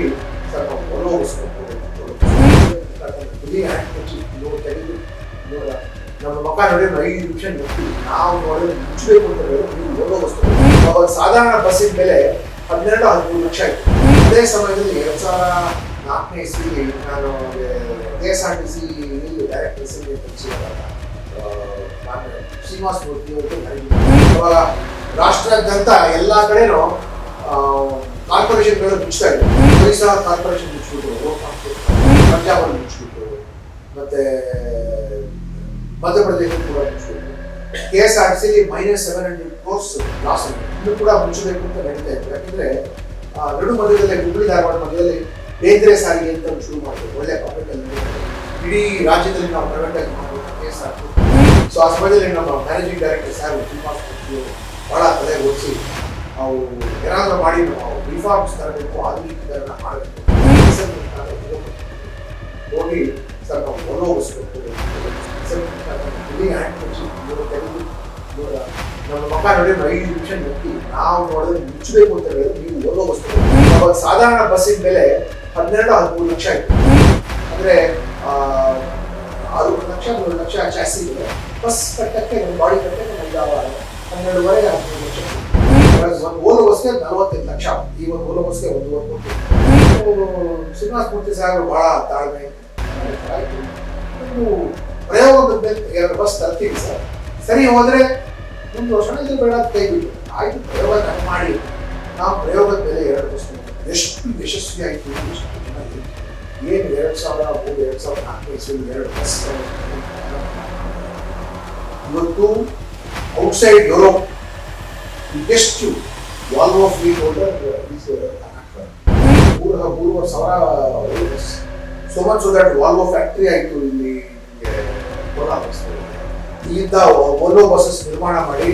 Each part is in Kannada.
ಹೋಗಿ ಸ್ವಲ್ಪ ಒಲೋಗಿಸ್ಬೇಕು ತೆಗೆದು ನಮ್ಮ ಮಕ್ಕ ನೋಡಿ 5 ನಿಮಿಷ ನಿಲ್ತೀವಿ. ನಾವು ನೋಡಿದ್ರೆ ಮುಚ್ಚಬೇಕು ಅಂತ ಹೇಳಿದ್ರೆ ನೀವು ಒಲೋಗಿಸ್ಬೇಕು. ಅವಾಗ ಸಾಧಾರಣ ಬಸ್ಸಿನ ಬೆಲೆ 12-13 ಲಕ್ಷ ಇತ್ತು. ಅದೇ ಸಮಯದಲ್ಲಿ 2004ನೇ ಇಸ್ವಿಲಿ ನಾನು KSRTC ಡೈರೆಕ್ಟರ್ ನಾನು ಶ್ರೀನಿವಾಸ ಮೂರ್ತಿ ಅವಾಗ ರಾಷ್ಟ್ರಾದ್ಯಂತ ಎಲ್ಲ ಕಡೆನೂ ಕಾರ್ಪೊರೇಷನ್ಗಳು ಮುಚ್ತಾ ಇದ್ರು. ಒರಿಸ್ಸಾ ಕಾರ್ಪೊರೇಷನ್ ಮುಚ್ಚಿಬಿಟ್ರು, ಪಂಜಾಬಲ್ಲಿ ಮುಚ್ಚಿಬಿಟ್ರು, ಮತ್ತೆ ಮಧ್ಯಪ್ರದೇಶ ಕೂಡ ಮುಚ್ಚಿಬಿಟ್ರು. KSRTC -700 crores ಲಾಸ್ ಆಗಿದೆ. ಇನ್ನು ಕೂಡ ಮುಚ್ಚಬೇಕು ಅಂತ ನಡೀತಾ ಇತ್ತು. ಯಾಕಂದ್ರೆ ನಡು ಮಧ್ಯದಲ್ಲಿ ಹುಬ್ಬಳ್ಳಿ ಧಾರವಾಡ ಮಧ್ಯದಲ್ಲಿ ಬೇಂದ್ರೆ ಸಾರಿಗೆ ಅಂತ ಶುರು ಮಾಡ್ತೀವಿ. ಒಳ್ಳೆ ಪ್ರಾಫಿಟ್ ಇಡೀ ರಾಜ್ಯದಲ್ಲಿ ನಾವು ಪ್ರೈವೇಟ್ ಆಗಿ ಮಾಡಬೇಕು KSRTC. ಸೊ ಆ ಸಮಯದಲ್ಲಿ ನಮ್ಮ ಮ್ಯಾನೇಜಿಂಗ್ ಡೈರೆಕ್ಟರ್ ಸರ್ ಶ್ರೀನಿವಾಸ ಬಹಳ ತಲೆ ಓದಿಸಿ ನಾವು ಏನಾದರೂ ಮಾಡಿ ನಾವು ರಿಫಾರ್ಮ್ಸ್ ತರಬೇಕು, ಆಧುನೀಕರಣ ಮಾಡಬೇಕು, ಹೋಗಿ ಸ್ವಲ್ಪ ಒಲೋಗಿಸ್ಬೇಕು. ನಮ್ಮ ಮಕ್ಕ ನೋಡಿ 5 ನಿಮಿಷ ನಿಲ್ತೀವಿ. ನಾವು ನೋಡಿದ್ರೆ ಮುಚ್ಚಬೇಕು ಅಂತ ಹೇಳಿದ್ರೆ ನೀವು ಒಲೋಗಿಸ್ಬೇಕು. ಅವಾಗ ಸಾಧಾರಣ ಬಸ್ಸಿನ ಬೆಲೆ 12-13 ಲಕ್ಷ ಇತ್ತು. ಅಂದರೆ 6 ಲಕ್ಷ 3 ಲಕ್ಷ ಚಾಸಿ ಇದೆ. ಬಸ್ ಕಟ್ಟಕ್ಕೆ ನಮ್ಮ ಬಾಡಿ ಕಟ್ಟಕ್ಕೆ ನಮ್ಗೆ 12.5-13 ಲಕ್ಷ. ಒಂದು ಓಲೋ ಬಸ್ಗೆ 45 ಲಕ್ಷ. ಈ ಒಂದು ಓಲೋ ಬಸ್ಗೆ 1.5 ಕೋಟಿ. ಶ್ರೀನಿವಾಸ ಮೂರ್ತಿ ಸಾಹೇಬರು ಬಹಳ ತಾಳ್ಮೆ ಆಯಿತು. ಪ್ರಯೋಗದ ಮೇಲೆ 2 ಬಸ್ ತರ್ತೀವಿ ಸರ್, ಸರಿ ಹೋದರೆ ಮುಂದೆ ವರ್ಷ ಇದು ಬೇಡ ಕೈ ಬಿಟ್ಟು ಆಯಿತು. ಪ್ರಯೋಗ ಮಾಡಿ ನಾವು ಪ್ರಯೋಗದ ಮೇಲೆ 2 ಬಸ್ ಎಷ್ಟು ಯಶಸ್ವಿ ಆಯಿತು. ಏನು 2003-2004 ಇಸ್ವಿಲಿ 2 ಬಸ್ ಇವತ್ತು outside Europe biggest Volvo fleet holder ಮೂರುವರೆ ಸಾವಿರ. So much so that Volvo factory ಆಯಿತು ಇಲ್ಲಿ ಇಲ್ಲಿಂದ ವೋಲ್ವೋ ಬಸ್ಸಸ್ ನಿರ್ಮಾಣ ಮಾಡಿ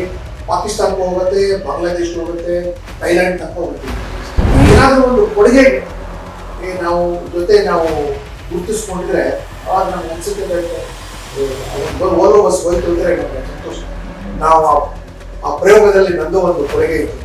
ಪಾಕಿಸ್ತಾನಕ್ಕೆ ಹೋಗುತ್ತೆ, ಬಾಂಗ್ಲಾದೇಶ್ಗೆ ಹೋಗುತ್ತೆ, ಥೈಲ್ಯಾಂಡ್ ತನಕ ಹೋಗುತ್ತೆ. ಏನಾದರೂ ಒಂದು ಕೊಡುಗೆ ನಾವು ಗುರುತಿಸ್ಕೊಂಡಿದ್ರೆ ಅವಾಗ ನಮ್ಗೆ ಅನ್ಸುತ್ತೆ ವೋಲ್ವೋ ಬಸ್ ಹೋಯ್ತು ಅಂದರೆ ನಮಗೆ ಸಂತೋಷ. ನಾವು ಆ ಪ್ರಯೋಗದಲ್ಲಿ ನಂದು ಒಂದು ಕೊಡುಗೆ ಇತ್ತು.